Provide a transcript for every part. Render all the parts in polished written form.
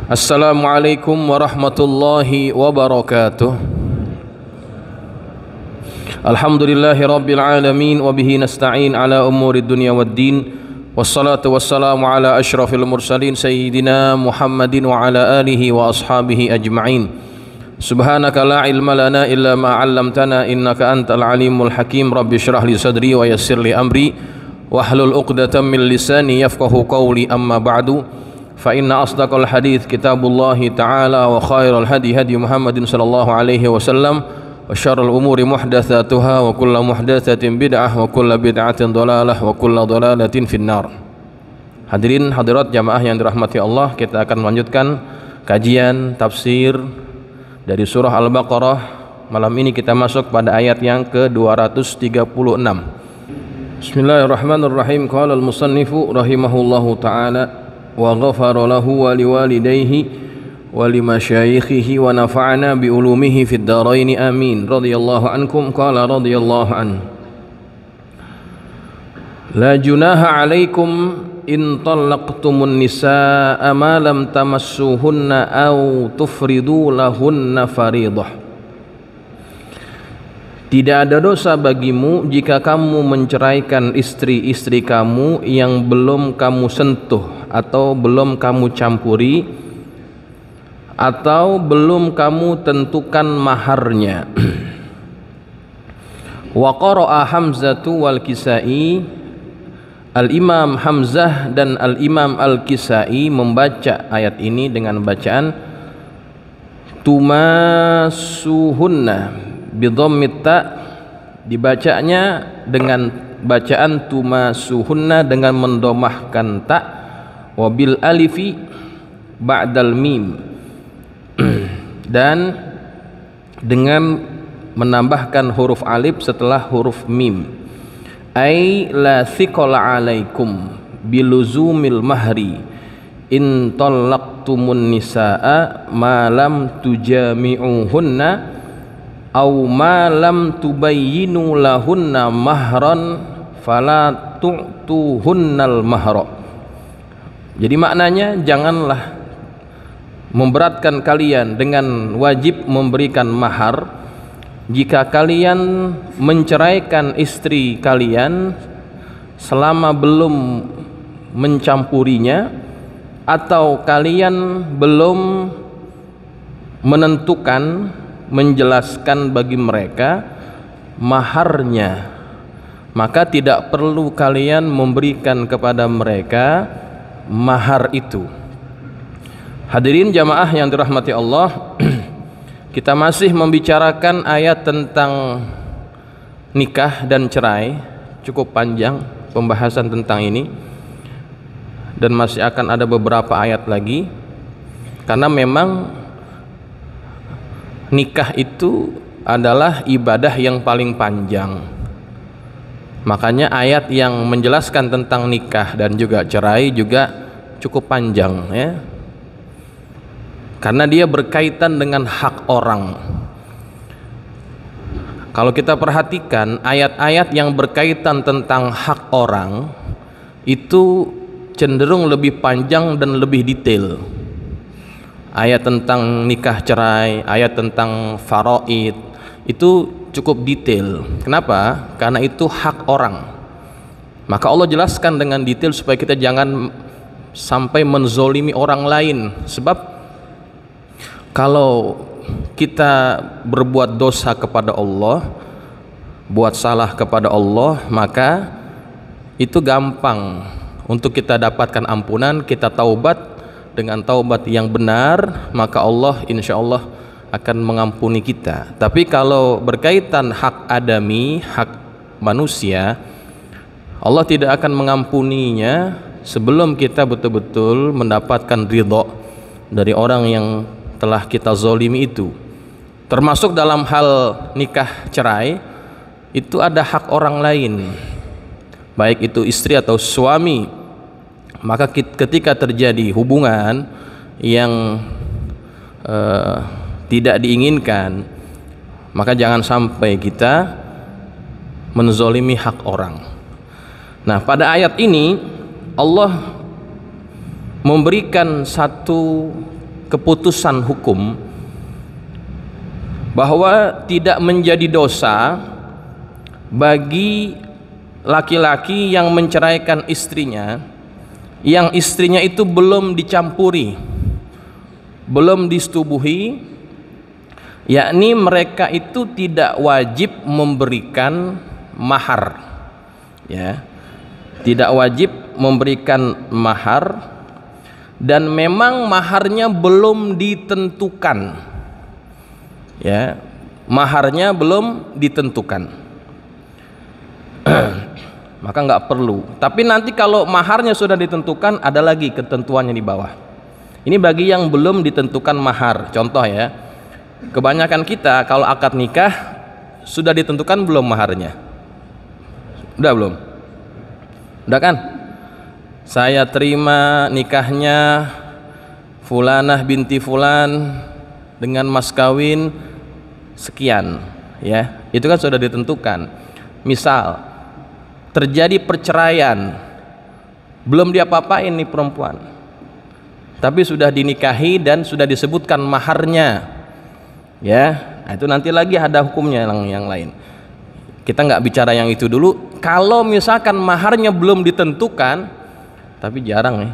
Assalamualaikum warahmatullahi wabarakatuh. Alhamdulillahi rabbil alamin wa bihi nasta'in ala umuri dunya waddin. Wassalatu wassalamu ala asyrafil mursalin sayyidina Muhammadin wa ala alihi wa ashabihi ajma'in. Subhanaka la ilma lana illa ma 'allamtana innaka antal alimul hakim. Rabbi shrah li sadri wa yassir li amri wahlul 'uqdatam min lisani yafqahu qawli. Amma ba'du. Fa inna asdaqal hadits kitabullahi ta'ala wa khairal hadi hadi Muhammadin sallallahu alaihi wasallam wa syarrul umuri muhdatsatuha wa kullu muhdatsatin bid'ah wa kullu bid'atin dhalalah wa kullu dhalalatin finnar. Hadirin hadirat jamaah yang dirahmati Allah, kita akan melanjutkan kajian tafsir dari surah Al-Baqarah. Malam ini kita masuk pada ayat yang ke-236. Bismillahirrahmanirrahim. Qala al-musannifu rahimahullahu ta'ala wa ghafara lahu wa liwalidayhi wa limasyayikhihi wa nafa'ana bi ulumihi fid dharain amin. Radhiyallahu ankum. Qala radhiyallahu an. La junaha 'alaikum in talaqtumun nisaa ma lam tamassuhunna aw tufridu lahunna fariidah. Tidak ada dosa bagimu jika kamu menceraikan istri-istri kamu yang belum kamu sentuh atau belum kamu campuri atau belum kamu tentukan maharnya. Wa qara'a Hamzatu wal Kisai, Al-Imam Hamzah dan Al-Imam Al-Kisai membaca ayat ini dengan bacaan tumasuhunna bidhammit ta, dibacanya dengan bacaan tumasuhunna dengan mendomahkan ta, wabil alifi ba'dal mim, dan dengan menambahkan huruf alif setelah huruf mim. Ai la thiqala alaikum biluzumil mahri in talaqtumun nisaa ma lam tujami'uhunna aw ma lam tubayyinu lahunna mahran fala tu'tuhunnal mahra. Jadi maknanya, janganlah memberatkan kalian dengan wajib memberikan mahar jika kalian menceraikan istri kalian selama belum mencampurinya atau kalian belum menentukan, menjelaskan bagi mereka maharnya, maka tidak perlu kalian memberikan kepada mereka mahar itu. Hadirin jamaah yang dirahmati Allah, kita masih membicarakan ayat tentang nikah dan cerai. Cukup panjang pembahasan tentang ini dan masih akan ada beberapa ayat lagi, karena memang nikah itu adalah ibadah yang paling panjang. Makanya ayat yang menjelaskan tentang nikah dan juga cerai juga cukup panjang, ya. Karena dia berkaitan dengan hak orang. Kalau kita perhatikan ayat-ayat yang berkaitan tentang hak orang itu cenderung lebih panjang dan lebih detail. Ayat tentang nikah cerai, ayat tentang faraid itu cukup detail. Kenapa? Karena itu hak orang. Maka Allah jelaskan dengan detail supaya kita jangan sampai menzolimi orang lain. Sebab kalau kita berbuat dosa kepada Allah, buat salah kepada Allah, maka itu gampang untuk kita dapatkan ampunan. Kita taubat dengan taubat yang benar, maka Allah insya Allah akan mengampuni kita. Tapi kalau berkaitan hak adami, hak manusia, Allah tidak akan mengampuninya sebelum kita betul-betul mendapatkan ridho dari orang yang telah kita zolimi itu. Termasuk dalam hal nikah cerai, itu ada hak orang lain, baik itu istri atau suami. Maka ketika terjadi hubungan yang tidak diinginkan, maka jangan sampai kita menzolimi hak orang. Nah, pada ayat ini Allah memberikan satu keputusan hukum bahwa tidak menjadi dosa bagi laki-laki yang menceraikan istrinya, yang istrinya itu belum dicampuri, belum disetubuhi, yakni mereka itu tidak wajib memberikan mahar, ya, tidak wajib memberikan mahar, dan memang maharnya belum ditentukan, ya, maharnya belum ditentukan. Maka nggak perlu. Tapi nanti kalau maharnya sudah ditentukan, ada lagi ketentuannya di bawah. Ini bagi yang belum ditentukan mahar. Contoh ya, kebanyakan kita kalau akad nikah sudah ditentukan belum maharnya? Udah belum? Udah kan? Saya terima nikahnya Fulanah binti Fulan dengan mas kawin sekian, ya, itu kan sudah ditentukan. Misal terjadi perceraian, belum diapa-apain nih perempuan, tapi sudah dinikahi dan sudah disebutkan maharnya, ya, nah itu nanti lagi ada hukumnya yang lain. Kita nggak bicara yang itu dulu. Kalau misalkan maharnya belum ditentukan, tapi jarang nih,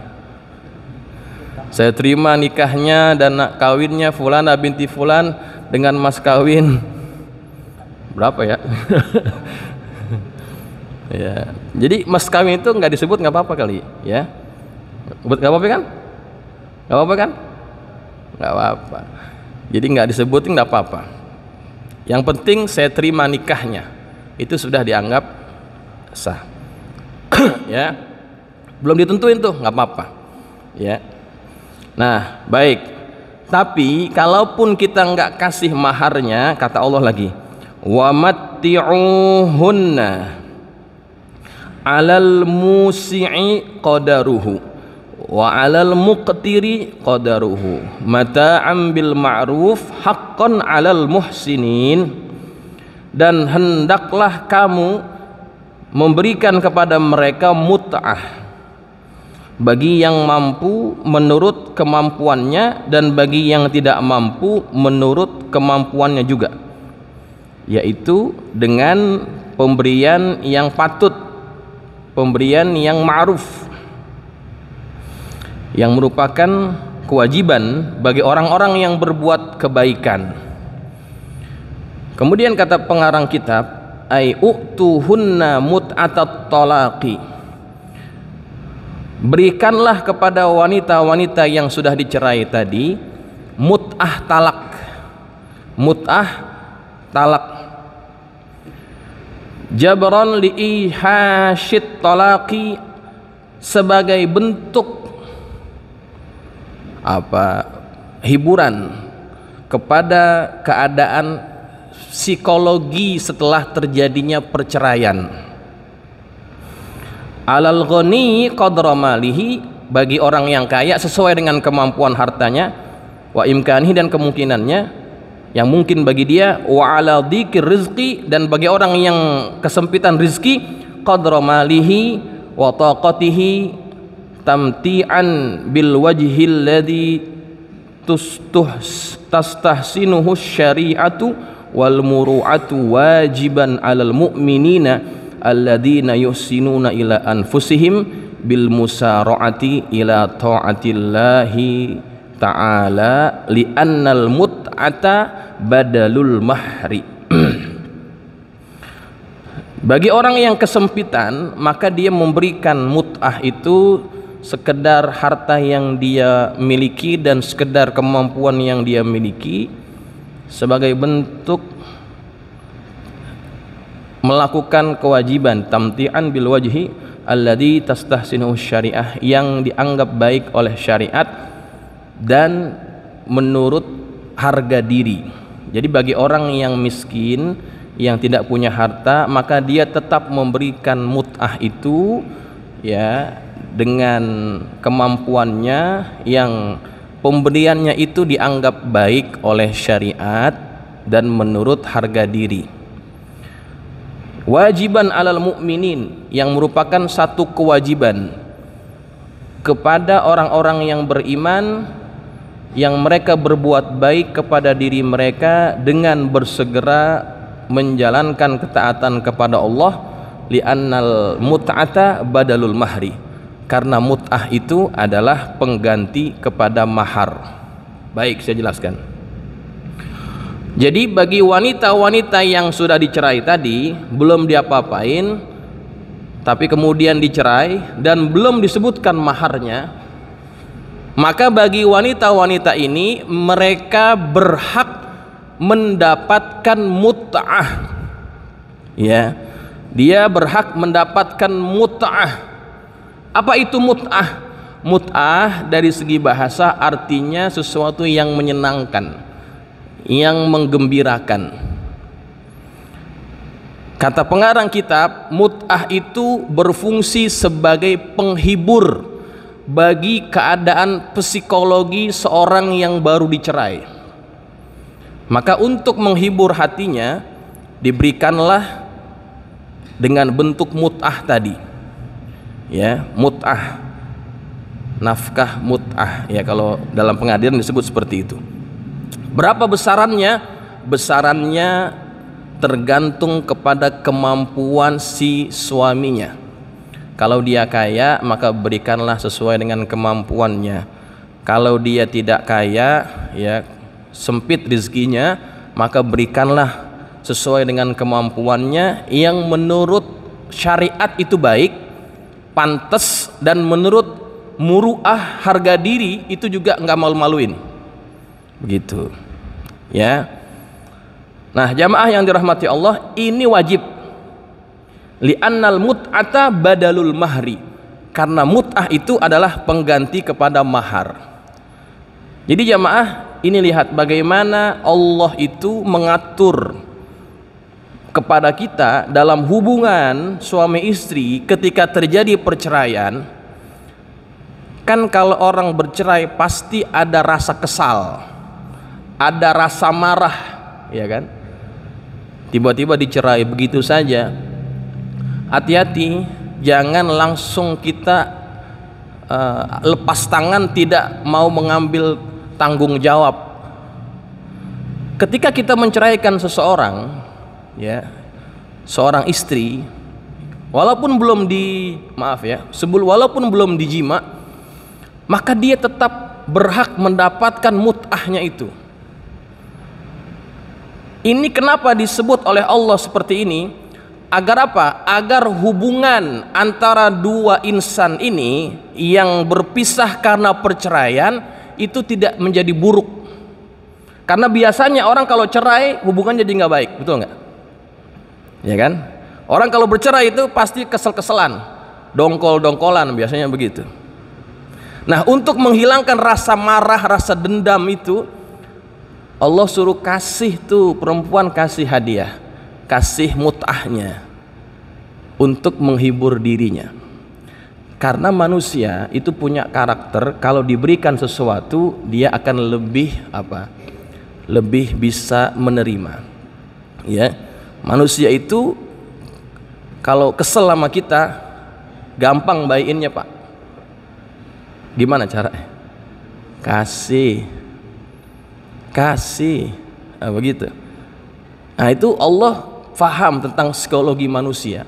saya terima nikahnya dan kawinnya Fulana binti Fulan dengan mas kawin berapa ya? Ya, jadi mas kawin itu nggak disebut nggak apa-apa kali, ya, nggak apa-apa kan? Nggak apa-apa kan? Nggak apa-apa. Jadi nggak disebutin nggak apa-apa. Yang penting saya terima nikahnya, itu sudah dianggap sah. Ya, belum ditentuin tuh nggak apa-apa, ya. Nah, baik. Tapi kalaupun kita nggak kasih maharnya, kata Allah lagi, wa matti'uhunna 'alal musi'i qadaruhu wa 'alal muqtiri qadaruhu mata'am bil ma'ruf haqqan 'alal muhsinin. Dan hendaklah kamu memberikan kepada mereka mut'ah bagi yang mampu menurut kemampuannya dan bagi yang tidak mampu menurut kemampuannya juga, yaitu dengan pemberian yang patut, pemberian yang ma'ruf, yang merupakan kewajiban bagi orang-orang yang berbuat kebaikan. Kemudian kata pengarang kitab, ai u'tuhunna mut'atat talaqi, berikanlah kepada wanita-wanita yang sudah dicerai tadi mut'ah talak, mut'ah talak, jabran li'ihashit talaqi, sebagai bentuk apa, hiburan kepada keadaan psikologi setelah terjadinya perceraian. Alal ghani qadra malihi, bagi orang yang kaya sesuai dengan kemampuan hartanya, wa imkanihi, dan kemungkinannya yang mungkin bagi dia, wa ala dzikir rizqi, dan bagi orang yang kesempitan rizki, qadra malihi wa taqatihi tamti'an bil wajhil ladzi tastahsinuhu syari'atu wal muru'atu wajiban 'alal mu'minina alladzina yuhsinuna ila anfusihim bil musara'ati ila ta'atillahi ta'ala li'annal mut'ata badalul mahri. Bagi orang yang kesempitan, maka dia memberikan mut'ah itu sekedar harta yang dia miliki dan sekedar kemampuan yang dia miliki, sebagai bentuk melakukan kewajiban tamti'an bil wajhi alladzi tastahsinuhu syariah, yang dianggap baik oleh syariat dan menurut harga diri. Jadi bagi orang yang miskin, yang tidak punya harta, maka dia tetap memberikan mut'ah itu, ya, dengan kemampuannya yang pemberiannya itu dianggap baik oleh syariat dan menurut harga diri. Wajiban alal mu'minin, yang merupakan satu kewajiban kepada orang-orang yang beriman yang mereka berbuat baik kepada diri mereka dengan bersegera menjalankan ketaatan kepada Allah, li'annal mut'ata badalul mahri, karena mut'ah itu adalah pengganti kepada mahar. Baik, saya jelaskan. Jadi bagi wanita-wanita yang sudah dicerai tadi, belum diapa-apain, tapi kemudian dicerai dan belum disebutkan maharnya, maka bagi wanita-wanita ini mereka berhak mendapatkan mut'ah. Ya, dia berhak mendapatkan mut'ah. Apa itu mut'ah? Mut'ah dari segi bahasa artinya sesuatu yang menyenangkan, yang menggembirakan. Kata pengarang kitab, mut'ah itu berfungsi sebagai penghibur bagi keadaan psikologi seorang yang baru dicerai. Maka untuk menghibur hatinya diberikanlah dengan bentuk mut'ah tadi. Ya, mut'ah, nafkah mut'ah, ya kalau dalam pengadilan disebut seperti itu. Berapa besarannya? Besarannya tergantung kepada kemampuan si suaminya. Kalau dia kaya, maka berikanlah sesuai dengan kemampuannya. Kalau dia tidak kaya, ya sempit rezekinya, maka berikanlah sesuai dengan kemampuannya yang menurut syariat itu baik, pantas, dan menurut muruah harga diri itu juga nggak malu-maluin. Begitu. Ya. Nah, jamaah yang dirahmati Allah, ini wajib. Li'annal mut'ata badalul mahri, karena mut'ah itu adalah pengganti kepada mahar. Jadi jamaah, ini lihat bagaimana Allah itu mengatur kepada kita dalam hubungan suami istri ketika terjadi perceraian. Kan kalau orang bercerai pasti ada rasa kesal, ada rasa marah, ya kan? Tiba-tiba dicerai begitu saja. Hati-hati, jangan langsung kita lepas tangan, tidak mau mengambil tanggung jawab. Ketika kita menceraikan seseorang, ya, seorang istri, walaupun belum walaupun belum dijima, maka dia tetap berhak mendapatkan mut'ahnya itu. Ini kenapa disebut oleh Allah seperti ini? Agar apa? Agar hubungan antara dua insan ini yang berpisah karena perceraian itu tidak menjadi buruk. Karena biasanya orang kalau cerai hubungan jadi nggak baik, betul nggak? Ya kan? Orang kalau bercerai itu pasti kesel-keselan, dongkol-dongkolan, biasanya begitu. Nah, untuk menghilangkan rasa marah, rasa dendam itu, Allah suruh kasih tuh perempuan, kasih hadiah, kasih mut'ahnya untuk menghibur dirinya. Karena manusia itu punya karakter, kalau diberikan sesuatu dia akan lebih bisa menerima. Ya, manusia itu kalau kesel sama kita gampang baiinnya, Pak. Gimana caranya? Kasih, nah, begitu. Nah, itu Allah faham tentang psikologi manusia.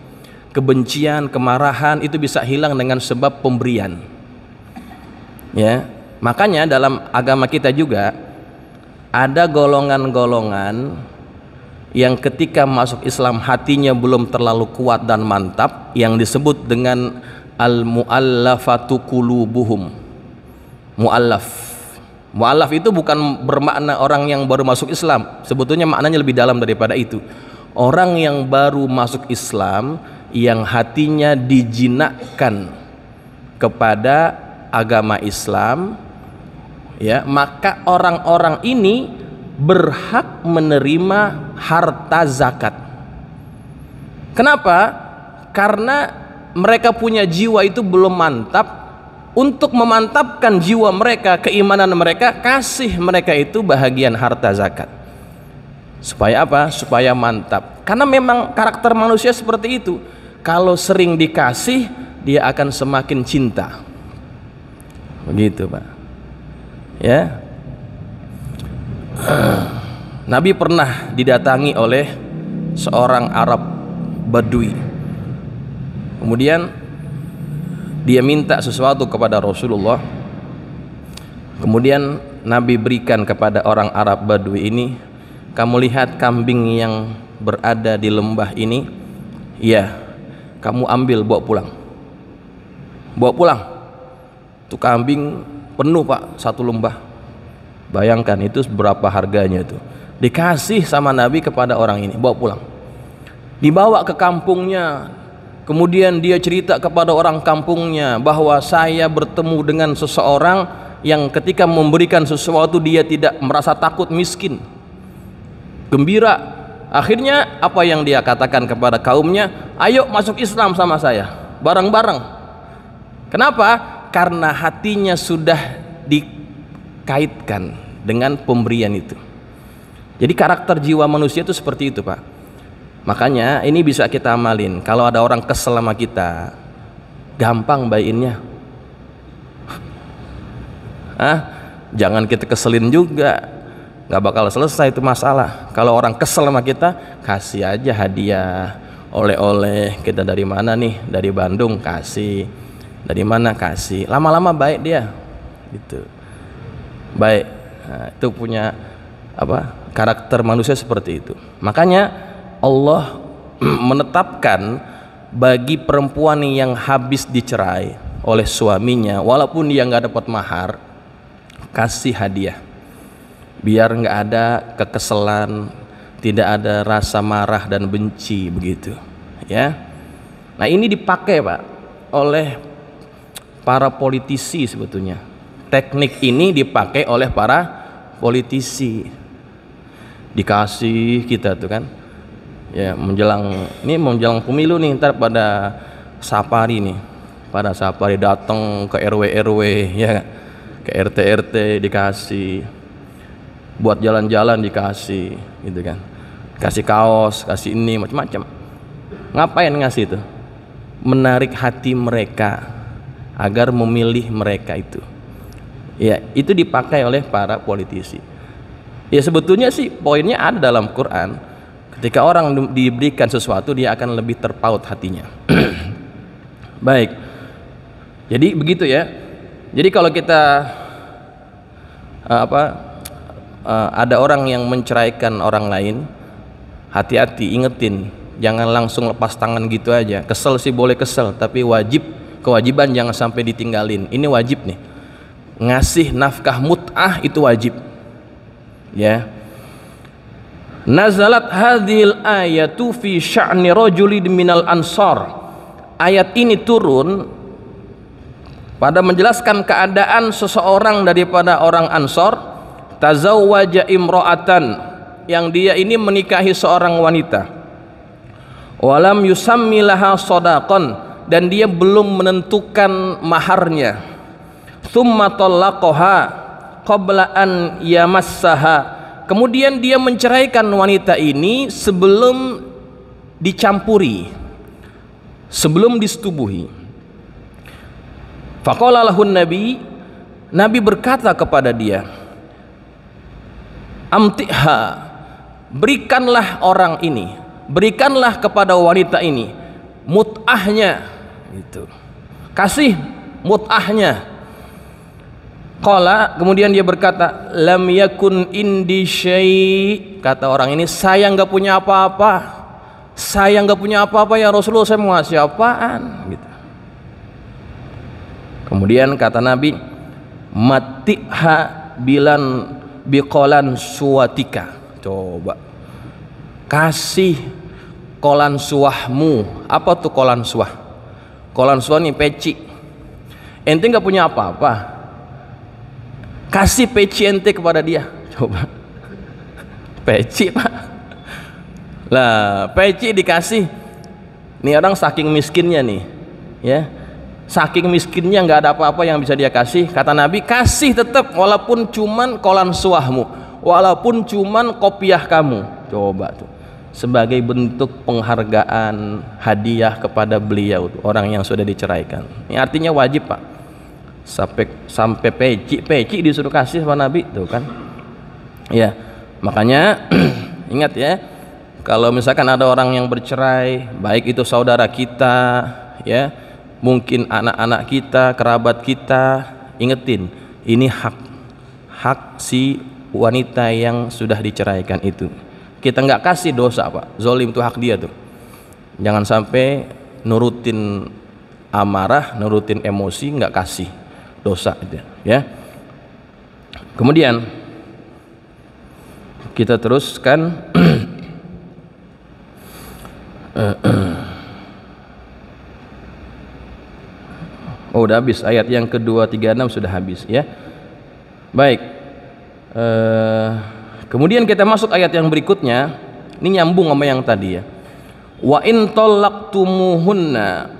Kebencian, kemarahan itu bisa hilang dengan sebab pemberian. Ya, makanya dalam agama kita juga ada golongan-golongan yang ketika masuk Islam hatinya belum terlalu kuat dan mantap, yang disebut dengan al-mu'allafatu qulubuhum. Mu'allaf itu bukan bermakna orang yang baru masuk Islam, sebetulnya maknanya lebih dalam daripada itu. Orang yang baru masuk Islam, yang hatinya dijinakkan kepada agama Islam, ya, maka orang-orang ini berhak menerima harta zakat. Kenapa? Karena mereka punya jiwa itu belum mantap. Untuk memantapkan jiwa mereka, keimanan mereka, kasih mereka itu bahagian harta zakat. Supaya apa? Supaya mantap. Karena memang karakter manusia seperti itu. Kalau sering dikasih, dia akan semakin cinta. Begitu Pak. Ya. Nabi pernah didatangi oleh seorang Arab Badui. Kemudian dia minta sesuatu kepada Rasulullah. Kemudian Nabi berikan kepada orang Arab Badui ini, kamu lihat kambing yang berada di lembah ini? Iya, kamu ambil bawa pulang. Bawa pulang. Itu kambing penuh Pak, satu lembah. Bayangkan itu berapa harganya itu. Dikasih sama Nabi kepada orang ini, bawa pulang. Dibawa ke kampungnya. Kemudian dia cerita kepada orang kampungnya bahwa saya bertemu dengan seseorang yang ketika memberikan sesuatu dia tidak merasa takut miskin, gembira. Akhirnya apa yang dia katakan kepada kaumnya, ayo masuk Islam sama saya bareng-bareng. Kenapa? Karena hatinya sudah dikaitkan dengan pemberian itu. Jadi karakter jiwa manusia itu seperti itu Pak. Makanya ini bisa kita amalin. Kalau ada orang kesel sama kita, gampang baiinnya. Jangan kita keselin juga, nggak bakal selesai itu masalah. Kalau orang kesel sama kita, kasih aja hadiah, oleh-oleh. Kita dari mana nih? Dari Bandung, kasih. Dari mana? Kasih. Lama-lama baik dia, gitu. Baik. Nah, itu punya karakter manusia seperti itu. Makanya Allah menetapkan bagi perempuan yang habis dicerai oleh suaminya, walaupun dia nggak dapat mahar, kasih hadiah, biar nggak ada kekesalan, tidak ada rasa marah dan benci, begitu ya. Nah ini dipakai Pak oleh para politisi sebetulnya. Teknik ini dipakai oleh para politisi. Dikasih kita tuh kan, ya menjelang pemilu nih, ntar pada safari nih, pada safari datang ke RW ya, ke RT dikasih, buat jalan-jalan dikasih, gitu kan, kasih kaos, kasih ini macam-macam. Ngapain ngasih itu? Menarik hati mereka agar memilih mereka itu. Ya, itu dipakai oleh para politisi. Ya sebetulnya sih poinnya ada dalam Quran. Ketika orang diberikan sesuatu, dia akan lebih terpaut hatinya. Baik. Jadi begitu ya. Jadi kalau kita ada orang yang menceraikan orang lain, hati-hati, ingetin, jangan langsung lepas tangan gitu aja. Kesel sih boleh kesel, tapi kewajiban jangan sampai ditinggalin. Ini wajib nih. Ngasih nafkah mut'ah itu wajib. Ya. Nazalat hadhil ayatu fi sya'ni rajulin minal ansar. Ayat ini turun pada menjelaskan keadaan seseorang daripada orang Ansor, tazawwaja imra'atan, yang dia ini menikahi seorang wanita. Walam yusammi laha shadaqan, dan dia belum menentukan maharnya. Tsumma talaqaha qabla an yamassaha, kemudian dia menceraikan wanita ini sebelum dicampuri, sebelum disetubuhi. Faqala lahun Nabi berkata kepada dia, amtiha, berikanlah orang ini, berikanlah kepada wanita ini mut'ahnya, gitu. Kasih mut'ahnya. Qala, kemudian dia berkata, lam yakun indi syai', kata orang ini, saya nggak punya apa-apa, saya nggak punya apa-apa ya Rasulullah, saya mau ngasih apaan, gitu. Kemudian kata Nabi, matiha bilan biqolan suwatika, coba kasih kolan suahmu. Apa tuh kolan suah? Kolan suah nih peci. Ente nggak punya apa-apa, kasih peci ente kepada dia, coba. Peci Pak, lah peci dikasih. Nih orang saking miskinnya nih, ya, saking miskinnya nggak ada apa-apa yang bisa dia kasih. Kata Nabi, kasih tetap, walaupun cuman kolan suahmu, walaupun cuman kopiah kamu, coba tuh, sebagai bentuk penghargaan, hadiah kepada beliau, orang yang sudah diceraikan. Ini artinya wajib Pak. sampai peci disuruh kasih sama Nabi tuh kan. Ya, makanya ingat ya, kalau misalkan ada orang yang bercerai, baik itu saudara kita, ya, mungkin anak-anak kita, kerabat kita, ingetin, ini hak si wanita yang sudah diceraikan itu. Kita nggak kasih dosa Pak, zolim itu hak dia tuh. Jangan sampai nurutin amarah, nurutin emosi, nggak kasih, dosa itu, ya. Kemudian kita teruskan. Oh, udah habis ayat yang ke-236 sudah habis ya. Baik. Kemudian kita masuk ayat yang berikutnya. Ini nyambung sama yang tadi ya. Wa in talaqtumuhunna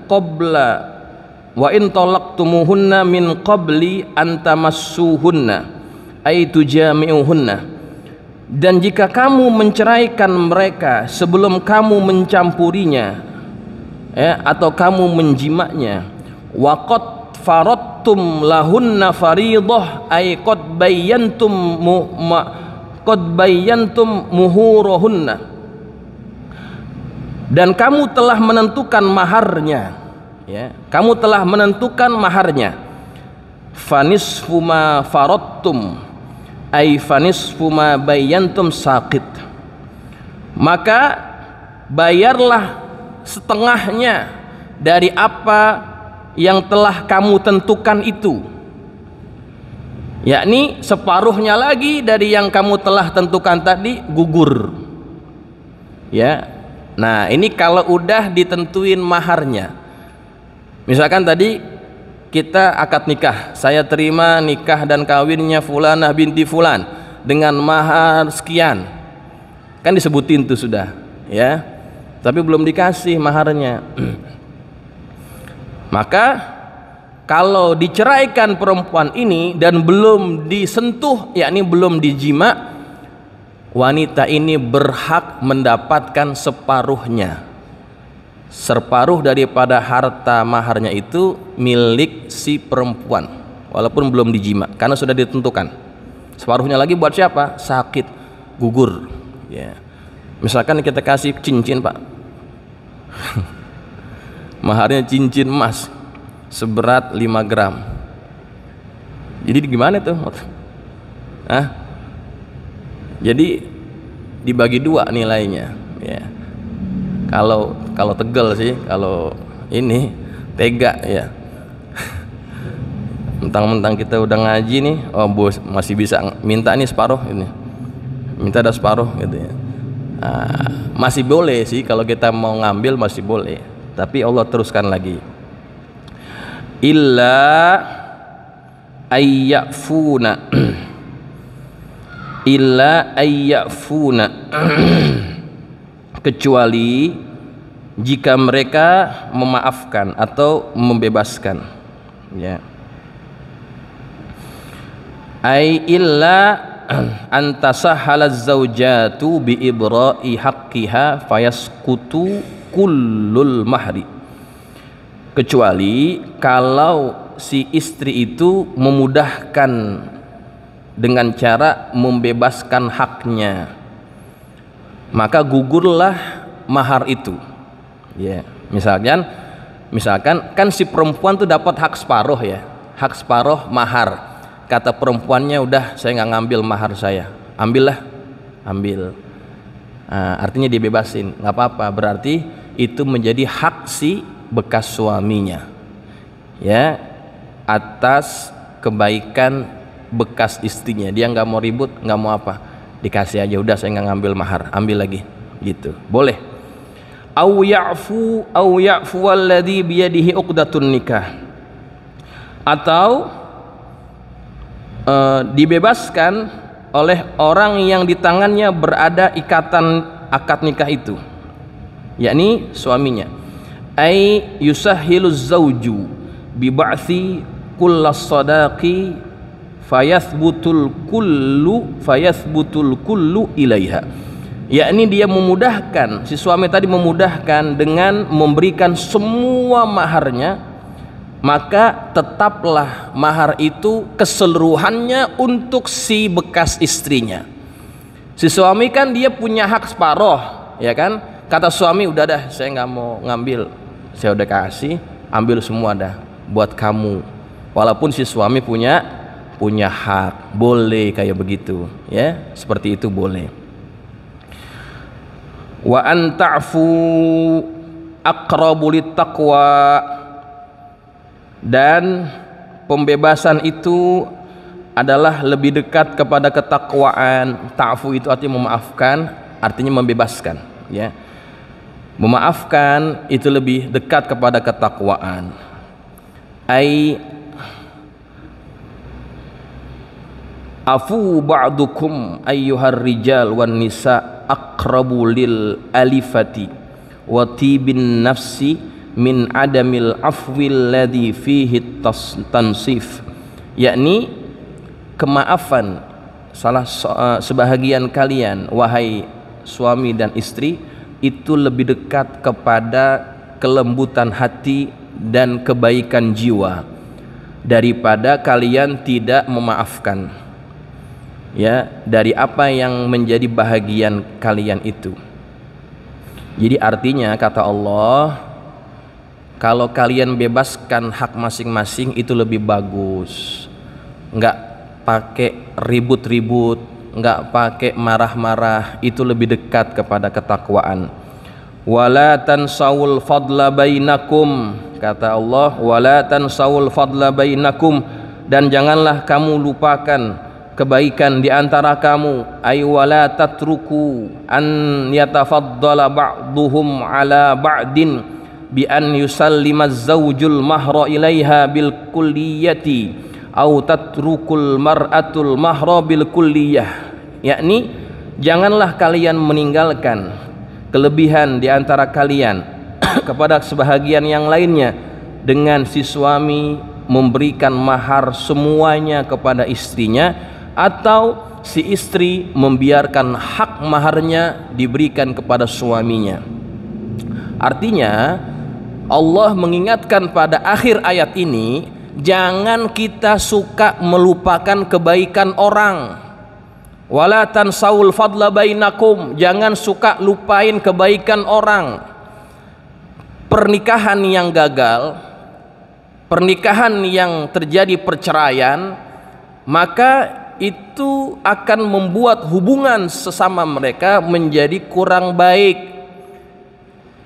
min qabli an tamassuhunna ay tujami'uhunna. Dan jika kamu menceraikan mereka sebelum kamu mencampurinya, ya, atau kamu menjimaknya, wa qad faradtum lahunna fariidah ay qad bayyantum muhurahunna, dan kamu telah menentukan maharnya, ya, kamu telah menentukan maharnya. Fanisfu ma faradtum ay fanisfu ma bayyantum saqit, maka bayarlah setengahnya dari apa yang telah kamu tentukan itu, yakni separuhnya lagi dari yang kamu telah tentukan tadi gugur, ya. Nah, ini kalau udah ditentuin maharnya, misalkan tadi kita akad nikah, saya terima nikah dan kawinnya fulanah binti fulan dengan mahar sekian, kan disebutin tuh sudah, ya, tapi belum dikasih maharnya. Maka kalau diceraikan perempuan ini dan belum disentuh, yakni belum dijima, wanita ini berhak mendapatkan separuhnya. Separuh daripada harta maharnya itu milik si perempuan walaupun belum dijima, karena sudah ditentukan. Separuhnya lagi buat siapa? Sakit, gugur, ya. Misalkan kita kasih cincin Pak, maharnya cincin emas seberat 5 gram, jadi gimana tuh? Jadi dibagi 2 nilainya, ya. Kalau tegel sih, kalau ini tega ya. Mentang-mentang kita udah ngaji nih, oh bos masih bisa minta nih separuh ini, minta ada separuh gitu ya. Masih boleh sih kalau kita mau ngambil, masih boleh. Tapi Allah teruskan lagi, illa ayyafuna illa ayyafuna kecuali jika mereka memaafkan atau membebaskan, ya. Ai illa antasahalaz zaujatu bi ibra'i haqqiha fayasqutu kullul mahri, kecuali kalau si istri itu memudahkan dengan cara membebaskan haknya, maka gugurlah mahar itu, ya. Misalkan kan si perempuan tuh dapat hak separuh, ya, hak separuh mahar. Kata perempuannya, udah saya nggak ngambil mahar saya, ambillah, ambil. Artinya dibebasin, nggak apa-apa, berarti itu menjadi hak si bekas suaminya, ya, atas kebaikan bekas istrinya. Dia nggak mau ribut, nggak mau apa, dikasih aja, udah saya nggak ngambil mahar, ambil lagi, gitu, boleh. Au ya'fu alladhi biyadihi uqdatun nikah, atau dibebaskan oleh orang yang di tangannya berada ikatan akad nikah itu, yakni suaminya. Ai yusahhiluz zauju bi ba'thi kullas sadaqi fayathbutul kullu ilaiha, yakni dia memudahkan, si suami tadi memudahkan dengan memberikan semua maharnya maka tetaplah mahar itu keseluruhannya untuk si bekas istrinya. Si suami kan dia punya hak separoh, ya kan? Kata suami, udah dah, saya nggak mau ngambil, saya udah kasih, ambil semua dah buat kamu. Walaupun si suami punya hak, boleh kayak begitu, ya, seperti itu boleh. Wa an ta'fu aqrabu littaqwa, dan pembebasan itu adalah lebih dekat kepada ketakwaan. Ta'fu itu artinya memaafkan, artinya membebaskan, ya. Memaafkan itu lebih dekat kepada ketakwaan. Afu ba'dukum ayyuhar rijal wan nisa aqrabu lil alifati wa tibin nafsi min adamil afwil ladhi fihi tansif, yakni kemaafan sebahagian kalian wahai suami dan istri itu lebih dekat kepada kelembutan hati dan kebaikan jiwa daripada kalian tidak memaafkan, ya, dari apa yang menjadi bahagian kalian itu. Jadi artinya kata Allah, kalau kalian bebaskan hak masing-masing itu lebih bagus, nggak pakai ribut-ribut, nggak pakai marah-marah, itu lebih dekat kepada ketakwaan. Wala tansawul fadla bainakum, kata Allah, wala tansawul fadla bainakum, dan janganlah kamu lupakan kebaikan di antara kamu. Ay wala tatruku an yatafaddala ba'duhum ala ba'din bi an yusallima az-zawjul mahra ilaiha bil kulliyati au tatrukul mar'atul mahra bil kulliyah, yakni janganlah kalian meninggalkan kelebihan di antara kalian kepada sebahagian yang lainnya dengan si suami memberikan mahar semuanya kepada istrinya, atau si istri membiarkan hak maharnya diberikan kepada suaminya. Artinya Allah mengingatkan pada akhir ayat ini, jangan kita suka melupakan kebaikan orang. Wala tansawul fadla bainakum, jangan suka lupain kebaikan orang. Pernikahan yang gagal, pernikahan yang terjadi perceraian, maka itu akan membuat hubungan sesama mereka menjadi kurang baik.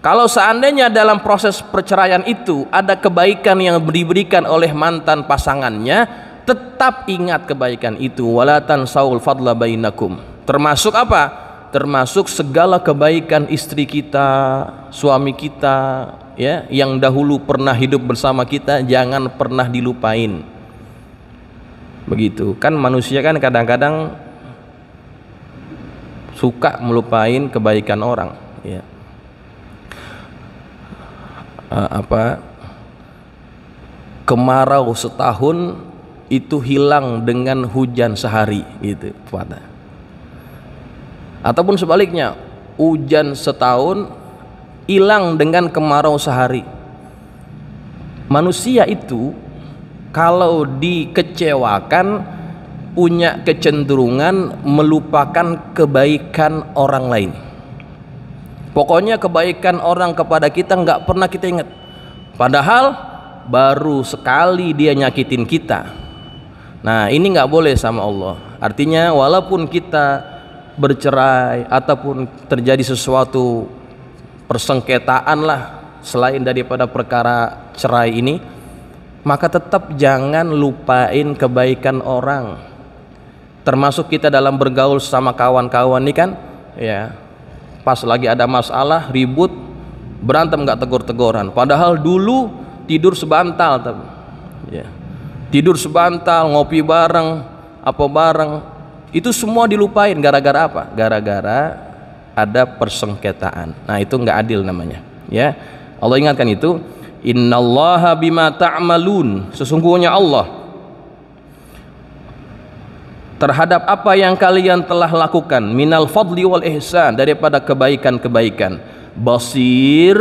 Kalau seandainya dalam proses perceraian itu ada kebaikan yang diberikan oleh mantan pasangannya, tetap ingat kebaikan itu. Wala tansawul fadla bainakum. Termasuk apa? Termasuk segala kebaikan istri kita, suami kita, ya, yang dahulu pernah hidup bersama kita, jangan pernah dilupain. Begitu kan, manusia kan kadang-kadang suka melupain kebaikan orang, ya. Kemarau setahun itu hilang dengan hujan sehari, gitu, ataupun sebaliknya, hujan setahun hilang dengan kemarau sehari. Manusia itu kalau dikecewakan punya kecenderungan melupakan kebaikan orang lain. Pokoknya kebaikan orang kepada kita nggak pernah kita ingat, padahal baru sekali dia nyakitin kita. Nah, ini nggak boleh sama Allah. Artinya walaupun kita bercerai ataupun terjadi sesuatu persengketaan lah selain daripada perkara cerai ini, maka tetap jangan lupain kebaikan orang. Termasuk kita dalam bergaul sama kawan-kawan ini kan, ya, pas lagi ada masalah, ribut, berantem nggak tegur-teguran, padahal dulu tidur sebantal, ya, tidur sebantal, ngopi bareng, apa bareng, itu semua dilupain gara-gara apa? Gara-gara ada persengketaan. Nah, itu nggak adil namanya, ya. Allah ingatkan itu, innallaha bima ta'malun, sesungguhnya Allah terhadap apa yang kalian telah lakukan, minal fadli wal ihsan, daripada kebaikan-kebaikan, basir,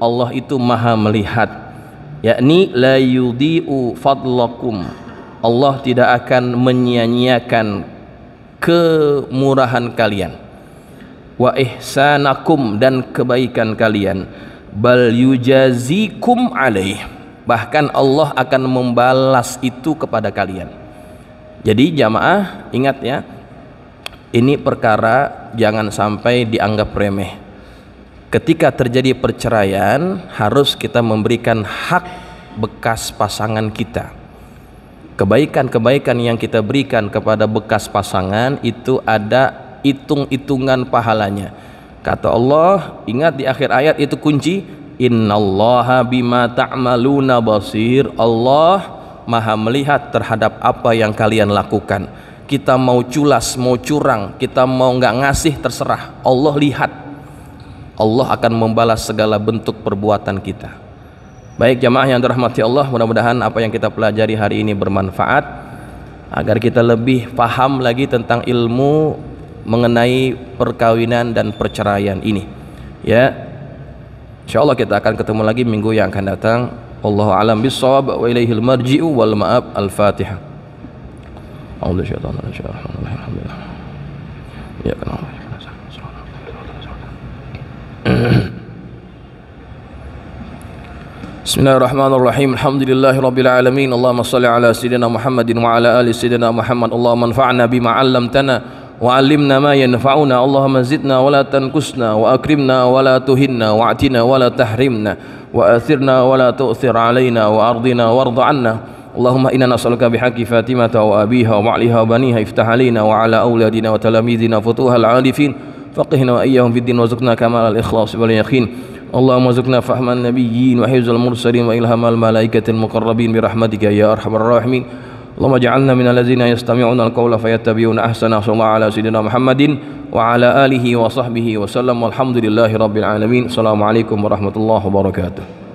Allah itu maha melihat. yakni la yudhi'u fadlakum, Allah tidak akan menyia-nyiakan kemurahan kalian, wa ihsanakum, dan kebaikan kalian, bal yujazikum alaih, bahkan Allah akan membalas itu kepada kalian. Jadi jamaah ingat ya, ini perkara jangan sampai dianggap remeh. Ketika terjadi perceraian harus kita memberikan hak bekas pasangan kita. Kebaikan-kebaikan yang kita berikan kepada bekas pasangan itu ada hitung-hitungan pahalanya. Kata Allah, ingat di akhir ayat itu kunci, innallaha bima ta'maluna basir. Allah maha melihat terhadap apa yang kalian lakukan. Kita mau culas, mau curang, kita mau nggak ngasih, terserah, Allah lihat. Allah akan membalas segala bentuk perbuatan kita. Baik jamaah yang dirahmati Allah, mudah-mudahan apa yang kita pelajari hari ini bermanfaat agar kita lebih paham lagi tentang ilmu mengenai perkawinan dan perceraian ini. Ya, insyaallah kita akan ketemu lagi minggu yang akan datang. Wallahu a'lam bissawab wa ilaihil marji'u wal ma'ab. Al-Fatihah. A'udzu syaitanir rajim. Alhamdulillah. Ya kana. Bismillahirrahmanirrahim. Alhamdulillahi rabbil alamin. Allahumma shalli ala sayyidina Muhammadin wa ala ali sayyidina Muhammad. Allahumma anfa'na bima 'allamtana wa 'allimna ma yanfa'una. Allahumma zidna wa la tanqusna wa akrimna wa la tuhinna wa atina wa la tahrimna wa athirna wa la tu'thir alaina wa ardina warda 'anna. Allahumma inna nas'aluka bihaqqi Fatimata wa abiha wa ma'liha wa baniha iftah alaina wa ala auladina wa talamidina futuhal 'alifin faqihna wa iyyahum fid din warzuqna kamal al-ikhlas wal yaqin. Allahumma zukna fahman nabiyyin wa hifzal mursalin wa ilhamal malaikatil muqarrabin birahmatika ya arhamar rahimin. Allahumma ja'alna minal ladzina yastami'una al-qawla fayattabi'una ahsana. Sallallahu ala sayyidina Muhammadin wa ala alihi wa sahbihi wa sallam. Walhamdulillahi rabbil alamin. Assalamualaikum warahmatullahi wabarakatuh.